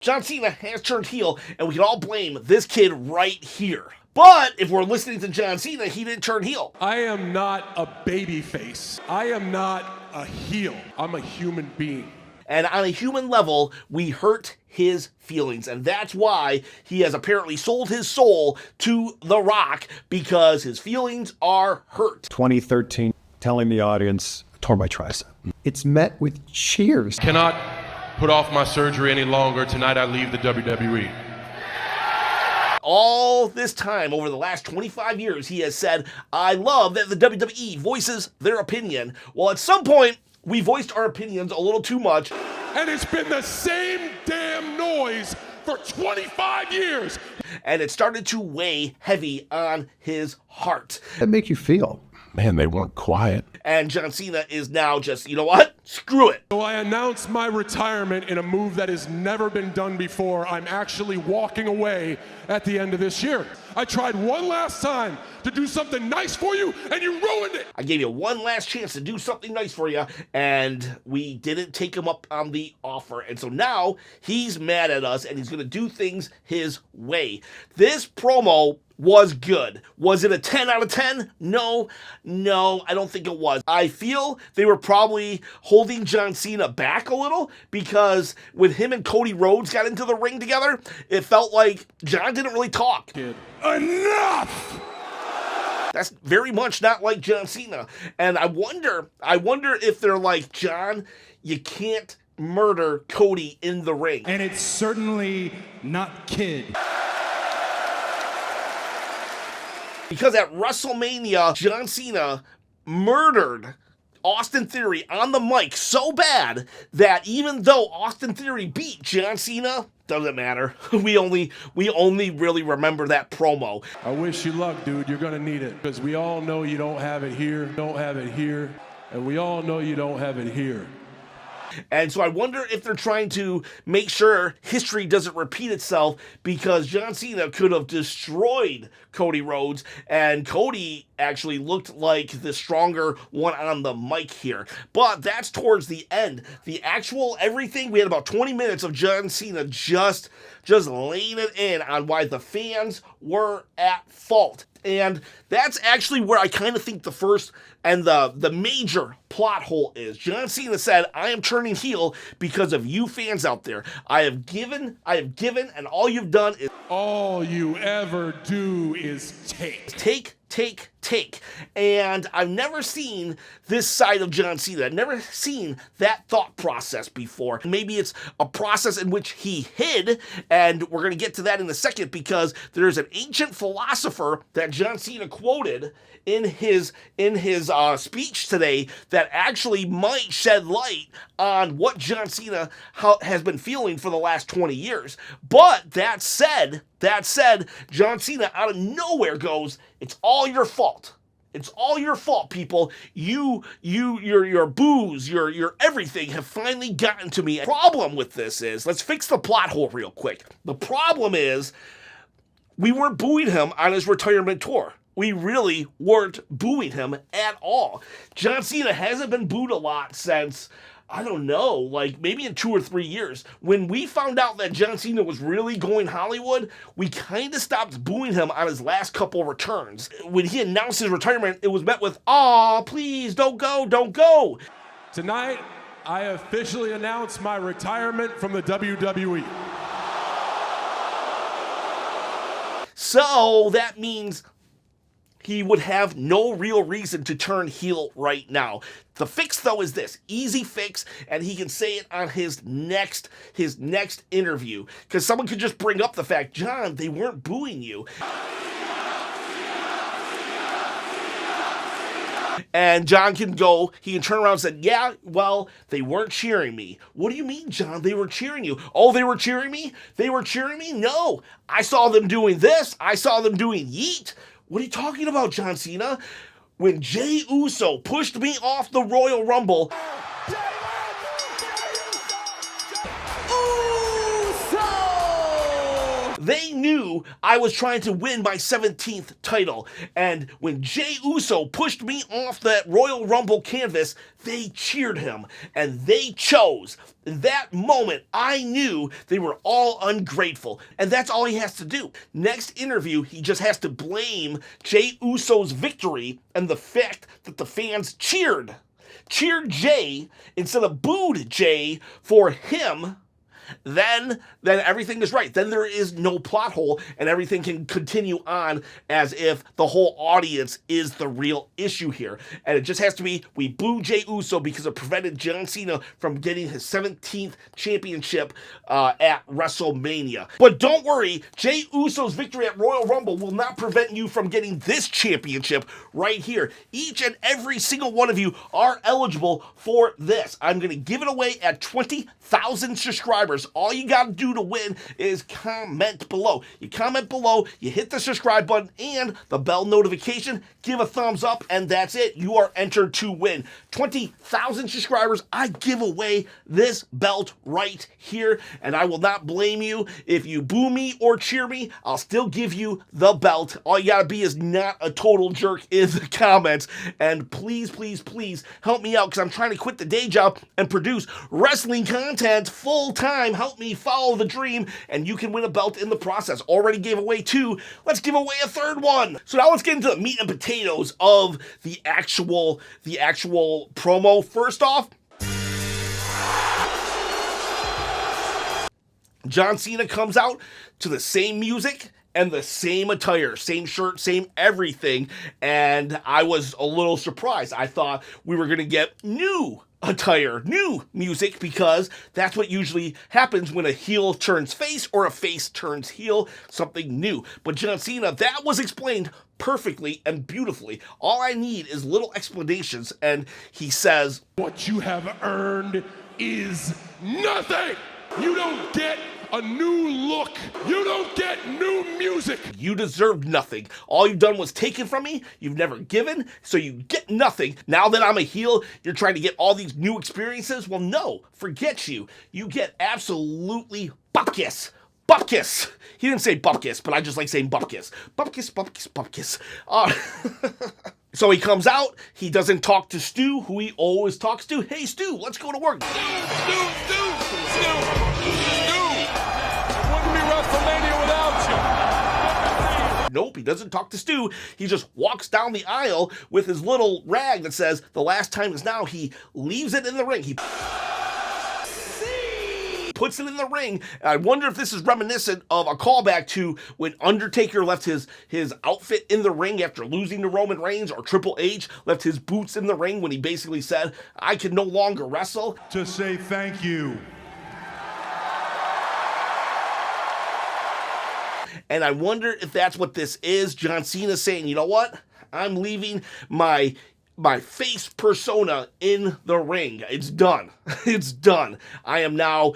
John Cena has turned heel, and we can all blame this kid right here. But if we're listening to John Cena, he didn't turn heel. I am not a baby face. I am not a heel. I'm a human being. And on a human level, we hurt his feelings. And that's why he has apparently sold his soul to The Rock, because his feelings are hurt. 2013, telling the audience, tore my tricep. It's met with cheers. Cannot put off my surgery any longer. Tonight I leave the WWE. All this time, over the last 25 years, he has said, I love that the WWE voices their opinion. Well, at some point, we voiced our opinions a little too much. And it's been the same damn noise for 25 years. And it started to weigh heavy on his heart. How make you feel? Man, they weren't quiet. And John Cena is now just, you know what? Screw it. So I announce my retirement in a move that has never been done before. I'm actually walking away at the end of this year. I tried one last time to do something nice for you, and you ruined it. I gave you one last chance to do something nice for you, and we didn't take him up on the offer. And so now he's mad at us, and he's going to do things his way. This promo was good. Was it a 10 out of 10? No, I don't think it was. I feel they were probably holding John Cena back a little, because when him and Cody Rhodes got into the ring together, it felt like John didn't really talk. Enough! That's very much not like John Cena. And I wonder if they're like, John, you can't murder Cody in the ring. And it's certainly not Kid. Because at WrestleMania, John Cena murdered Austin Theory on the mic so bad that even though Austin Theory beat John Cena, doesn't matter. We only really remember that promo. I wish you luck, dude. You're gonna need it. Because we all know you don't have it here, and we all know you don't have it here. And so I wonder if they're trying to make sure history doesn't repeat itself, because John Cena could have destroyed Cody Rhodes, and Cody actually looked like the stronger one on the mic here. But that's towards the end. The actual everything, we had about 20 minutes of John Cena just laying it in on why the fans were at fault. And that's actually where I kind of think the first and the major plot hole is. John Cena said, I am turning heel because of you fans out there. I have given, and all you've done is... All you ever do is take. Take. And I've never seen this side of John Cena. I've never seen that thought process before. Maybe it's a process in which he hid, and we're going to get to that in a second, because there's an ancient philosopher that John Cena quoted in his speech today that actually might shed light on what John Cena has been feeling for the last 20 years. But that said, John Cena out of nowhere goes, it's all your fault. It's all your fault, people. Your booze, your everything have finally gotten to me. The problem with this is, let's fix the plot hole real quick. The problem is, we weren't booing him on his retirement tour. We really weren't booing him at all. John Cena hasn't been booed a lot since, I don't know, like maybe in 2 or 3 years. When we found out that John Cena was really going Hollywood, we kind of stopped booing him on his last couple returns. When he announced his retirement, it was met with, aw, please, don't go. Tonight, I officially announce my retirement from the WWE. So that means he would have no real reason to turn heel right now. The fix, though, is this. Easy fix, and he can say it on his next interview. Because someone could just bring up the fact, John, they weren't booing you. And John can go, he can turn around and say, yeah, well, they weren't cheering me. What do you mean, John? They were cheering you. Oh, they were cheering me? They were cheering me? No. I saw them doing this. I saw them doing yeet. What are you talking about, John Cena? When Jey Uso pushed me off the Royal Rumble, They knew I was trying to win my 17th title. And when Jey Uso pushed me off that Royal Rumble canvas, they cheered him. And they chose. In that moment, I knew they were all ungrateful. And that's all he has to do. Next interview, he just has to blame Jey Uso's victory and the fact that the fans cheered Jey instead of booed Jey for him. Then everything is right. Then there is no plot hole, and everything can continue on as if the whole audience is the real issue here. And it just has to be, we boo Jey Uso because it prevented John Cena from getting his 17th championship at WrestleMania. But don't worry, Jey Uso's victory at Royal Rumble will not prevent you from getting this championship right here. Each and every single one of you are eligible for this. I'm going to give it away at 20,000 subscribers. All you got to do to win is comment below. You comment below, you hit the subscribe button and the bell notification, give a thumbs up, and that's it. You are entered to win. 20,000 subscribers, I give away this belt right here, and I will not blame you. If you boo me or cheer me, I'll still give you the belt. All you got to be is not a total jerk in the comments, and please, please, please help me out because I'm trying to quit the day job and produce wrestling content full time. Help me follow the dream, and you can win a belt in the process. Already gave away 2. Let's give away a 3rd one. So now let's get into the meat and potatoes of the actual promo. First off, John Cena comes out to the same music and the same attire, same shirt, same everything, and I was a little surprised. I thought we were going to get new attire, new music, because that's what usually happens when a heel turns face or a face turns heel, something new. But John Cena, that was explained perfectly and beautifully. All I need is little explanations, and he says, What you have earned is nothing. You don't get a new look. You don't get new music. You deserved nothing. All you've done was taken from me. You've never given, so you get nothing. Now that I'm a heel, you're trying to get all these new experiences? Well, no, forget you. You get absolutely bupkis. Bupkis. He didn't say bupkis, but I just like saying bupkis. Bupkis, bupkis, bupkis. So he comes out, he doesn't talk to Stu, who he always talks to. Hey, Stu, let's go to work. Stu. Wouldn't be WrestleMania without you. Nope, he doesn't talk to Stu. He just walks down the aisle with his little rag that says, the last time is now. He leaves it in the ring. He puts it in the ring. I wonder if this is reminiscent of a callback to when Undertaker left his outfit in the ring after losing to Roman Reigns, or Triple H left his boots in the ring when he basically said, I can no longer wrestle. To say thank you. And I wonder if that's what this is. John Cena saying, you know what? I'm leaving my face persona in the ring. It's done. It's done. I am now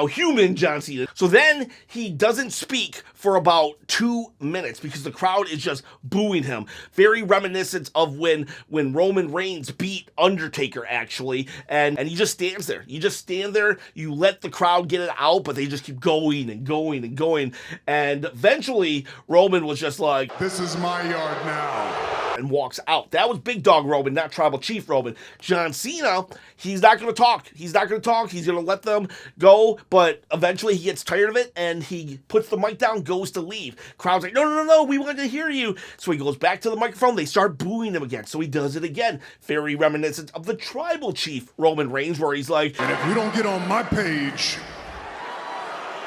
human John Cena. So then he doesn't speak for about 2 minutes because the crowd is just booing him. Very reminiscent of when Roman Reigns beat Undertaker, actually. And he just stands there. You just stand there. You let the crowd get it out, but they just keep going and going and going. And eventually Roman was just like, this is my yard now, and walks out. That was Big Dog Roman, not Tribal Chief Roman. John Cena, he's not going to talk. He's not going to talk. He's going to let them go, but eventually he gets tired of it, and he puts the mic down, goes to leave. Crowd's like, no, we wanted to hear you. So he goes back to the microphone. They start booing him again. So he does it again. Very reminiscent of the Tribal Chief Roman Reigns, where he's like, and if you don't get on my page,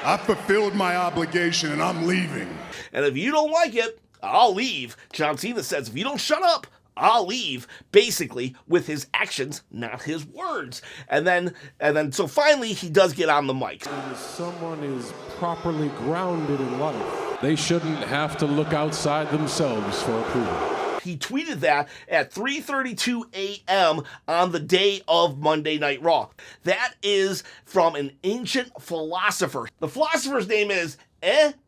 I fulfilled my obligation and I'm leaving. And if you don't like it, I'll leave. John Cena says, if you don't shut up, I'll leave, basically with his actions, not his words. And then so finally he does get on the mic. When someone is properly grounded in life, they shouldn't have to look outside themselves for approval. He tweeted that at 3:32 a.m. on the day of Monday Night Raw. That is from an ancient philosopher. The philosopher's name is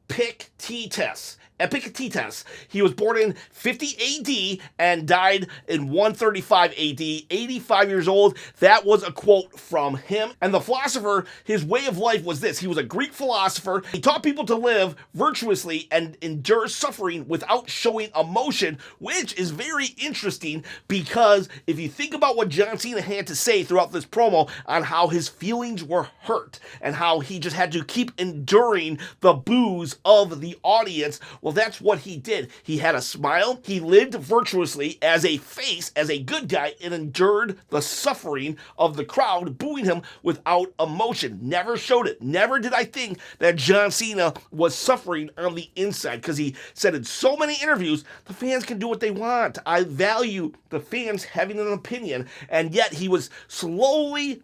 Epictetus. Epictetus. He was born in 50 AD and died in 135 AD, 85 years old. That was a quote from him. And the philosopher, his way of life was this. He was a Greek philosopher. He taught people to live virtuously and endure suffering without showing emotion, which is very interesting because if you think about what John Cena had to say throughout this promo on how his feelings were hurt and how he just had to keep enduring the boos of the audience, well, that's what he did. He had a smile. He lived virtuously as a face, as a good guy, and endured the suffering of the crowd booing him without emotion. Never showed it. Never did I think that John Cena was suffering on the inside, because he said in so many interviews, the fans can do what they want. I value the fans having an opinion, and yet he was slowly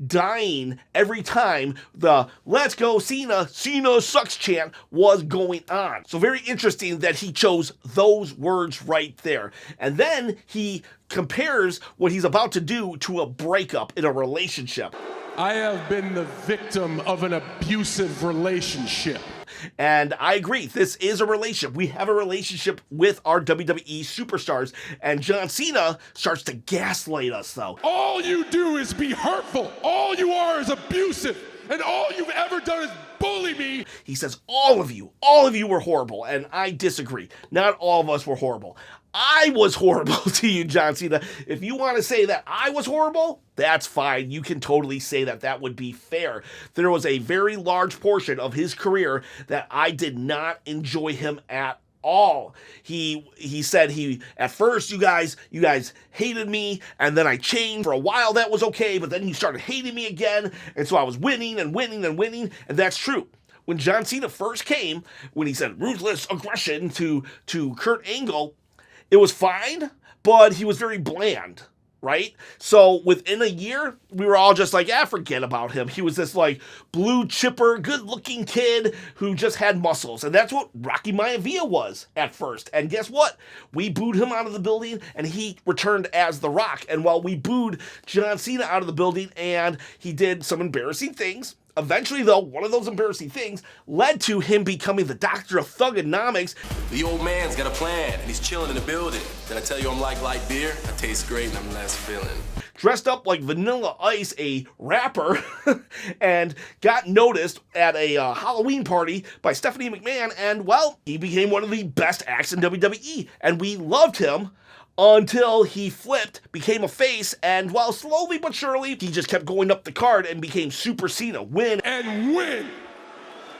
dying every time the "Let's go Cena, Cena sucks" chant was going on. So very interesting that he chose those words right there. And then he compares what he's about to do to a breakup in a relationship. I have been the victim of an abusive relationship. And I agree, this is a relationship. We have a relationship with our WWE superstars, and John Cena starts to gaslight us, though. All you do is be hurtful. All you are is abusive. And all you've ever done is bully me. He says, all of you were horrible, and I disagree. Not all of us were horrible. I was horrible to you, John Cena. If you want to say that I was horrible, that's fine. You can totally say that. That would be fair. There was a very large portion of his career that I did not enjoy him at all. He said at first you guys hated me, and then I changed. For a while that was okay, but then you started hating me again, and so I was winning, and that's true. When John Cena first came, when he said ruthless aggression to Kurt Angle, it was fine, but he was very bland, right? So within a year, we were all just like, forget about him. He was this like blue chipper, good-looking kid who just had muscles. And that's what Rocky Maivia was at first. And guess what? We booed him out of the building, and he returned as The Rock. And while we booed John Cena out of the building, and he did some embarrassing things, eventually, though, one of those embarrassing things led to him becoming the doctor of thugonomics. The old man's got a plan, and he's chilling in the building. Did I tell you I'm like light beer? I taste great, and I'm less feeling. Dressed up like Vanilla Ice, a rapper, and got noticed at a Halloween party by Stephanie McMahon, and, well, he became one of the best acts in WWE, and we loved him until he flipped, became a face, and while slowly but surely, he just kept going up the card and became Super Cena. Win and win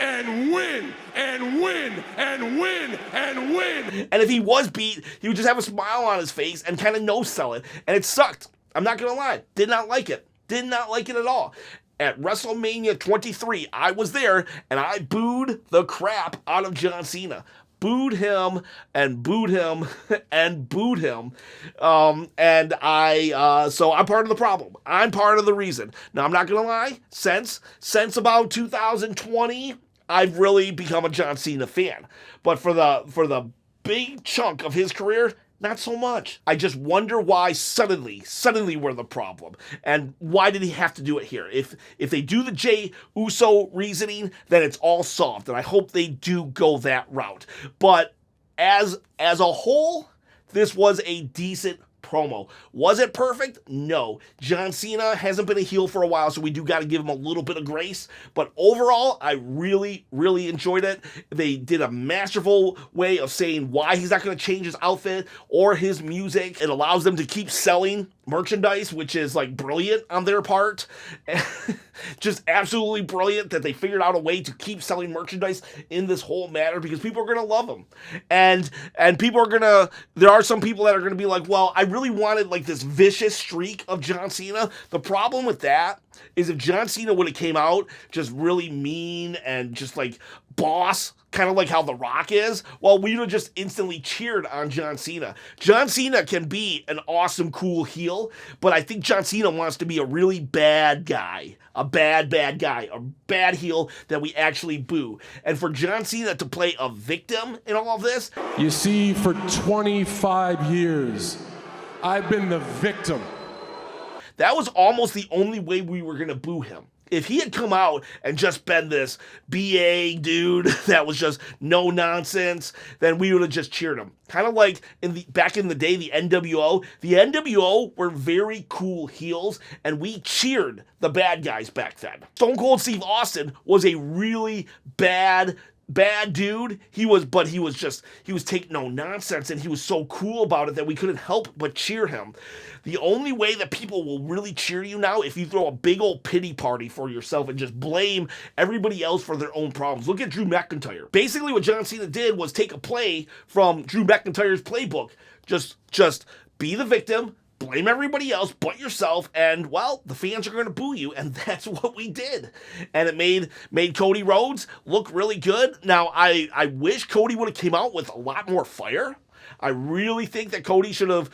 and win and win and win and win. And if he was beat, he would just have a smile on his face and kind of no-sell it. And it sucked. I'm not going to lie. Did not like it. Did not like it at all. At WrestleMania 23, I was there, and I booed the crap out of John Cena. Booed him and booed him and booed him. So I'm part of the problem. I'm part of the reason. Now, I'm not going to lie. Since about 2020, I've really become a John Cena fan. But for the big chunk of his career, not so much. I just wonder why suddenly we're the problem. And why did he have to do it here? If they do the Jey Uso reasoning, then it's all solved. And I hope they do go that route. But as a whole, this was a decent promo. Was it perfect? No. John Cena hasn't been a heel for a while, so we do got to give him a little bit of grace. But overall, I really enjoyed it. They did a masterful way of saying why he's not going to change his outfit or his music. It allows them to keep selling merchandise, which is like brilliant on their part. Just absolutely brilliant that they figured out a way to keep selling merchandise in this whole matter, because people are going to love them. And people are there are some people that are going to be like, well, I really wanted like this vicious streak of John Cena. The problem with that is if John Cena would have came out just really mean and just like boss, kind of like how The Rock is, well, we would have just instantly cheered on John Cena. John Cena can be an awesome, cool heel, but I think John Cena wants to be a really bad guy, a bad guy, a bad heel that we actually boo. And for John Cena to play a victim in all of this... You see, for 25 years, I've been the victim. That was almost the only way we were going to boo him. If he had come out and just been this BA dude that was just no nonsense, then we would have just cheered him. Kind of like back in the day, the NWO. The NWO were very cool heels, and we cheered the bad guys back then. Stone Cold Steve Austin was a really bad dude. He was taking no nonsense, and he was so cool about it that we couldn't help but cheer him. The only way that people will really cheer you now if you throw a big old pity party for yourself and just blame everybody else for their own problems. Look at Drew McIntyre. Basically what John Cena did was take a play from Drew McIntyre's playbook. Just be the victim, blame everybody else but yourself, and, well, the fans are going to boo you, and that's what we did. And it made Cody Rhodes look really good. Now, I wish Cody would have came out with a lot more fire. I really think that Cody should have,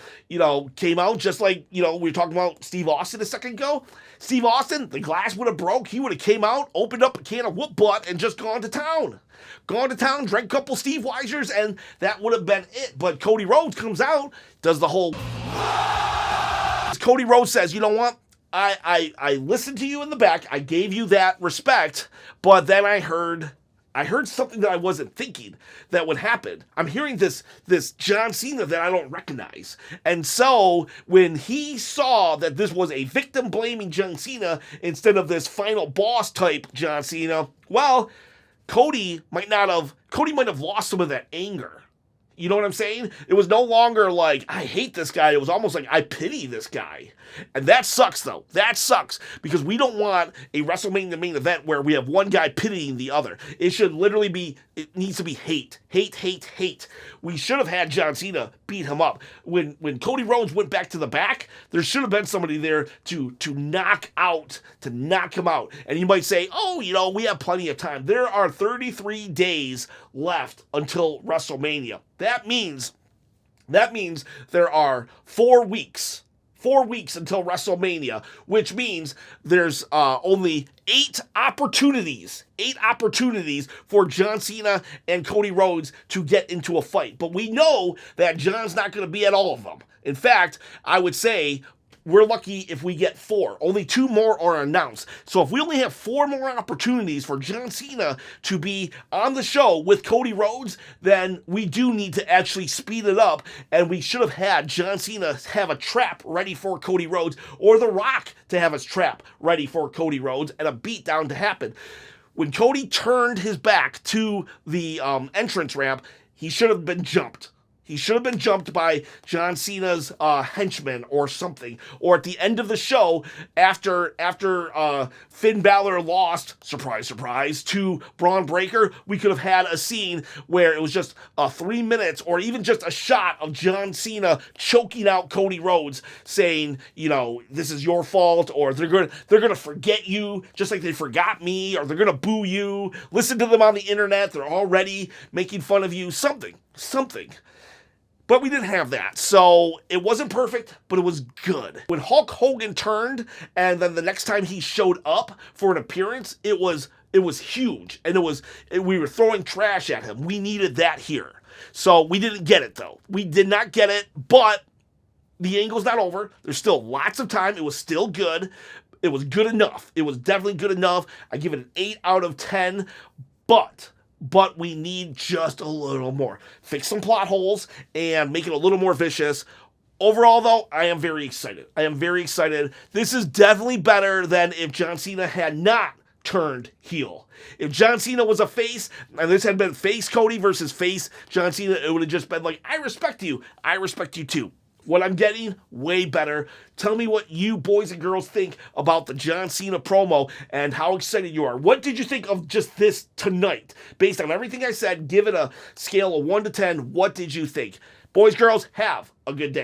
came out just like, we were talking about Steve Austin a second ago. Steve Austin, the glass would have broke. He would have came out, opened up a can of whoop butt, and just gone to town. Drank a couple Steve Weisers, and that would have been it. But Cody Rhodes comes out, does the whole... Cody Rhodes says, you know what? I listened to you in the back. I gave you that respect, but then I heard something that I wasn't thinking that would happen. I'm hearing this John Cena that I don't recognize. And so when he saw that this was a victim-blaming John Cena instead of this final boss type John Cena, well, Cody might have lost some of that anger. You know what I'm saying? It was no longer like, I hate this guy. It was almost like, I pity this guy. And that sucks, though. That sucks. Because we don't want a WrestleMania main event where we have one guy pitying the other. It should literally be, it needs to be hate. Hate, hate, hate. We should have had John Cena beat him up. When Cody Rhodes went back to the back, there should have been somebody there to knock him out. And you might say, oh, we have plenty of time. There are 33 days left until WrestleMania. That means there are 4 weeks. 4 weeks until WrestleMania, which means there's only 8 opportunities for John Cena and Cody Rhodes to get into a fight. But we know that John's not going to be at all of them. In fact, I would say we're lucky if we get 4. Only 2 more are announced. So if we only have 4 more opportunities for John Cena to be on the show with Cody Rhodes, then we do need to actually speed it up, and we should have had John Cena have a trap ready for Cody Rhodes, or The Rock to have his trap ready for Cody Rhodes, and a beatdown to happen. When Cody turned his back to the entrance ramp, he should have been jumped. He should have been jumped by John Cena's henchman or something. Or at the end of the show, after Finn Balor lost, surprise, surprise, to Braun Breaker, we could have had a scene where it was just 3 minutes or even just a shot of John Cena choking out Cody Rhodes, saying, this is your fault, or they're gonna forget you just like they forgot me, or they're gonna boo you. Listen to them on the internet. They're already making fun of you. Something. But we didn't have that, so it wasn't perfect, but it was good. When Hulk Hogan turned, and then the next time he showed up for an appearance, it was huge, and we were throwing trash at him. We needed that here. So we didn't get it, though. We did not get it, but the angle's not over. There's still lots of time. It was still good. It was good enough. It was definitely good enough. I give it an 8 out of 10, but we need just a little more. Fix some plot holes and make it a little more vicious. Overall, though, I am very excited. This is definitely better than if John Cena had not turned heel. If John Cena was a face, and this had been face Cody versus face John Cena, it would have just been like, I respect you too. What I'm getting, way better. Tell me what you boys and girls think about the John Cena promo and how excited you are. What did you think of just this tonight? Based on everything I said, give it a scale of 1 to 10. What did you think? Boys, girls, have a good day.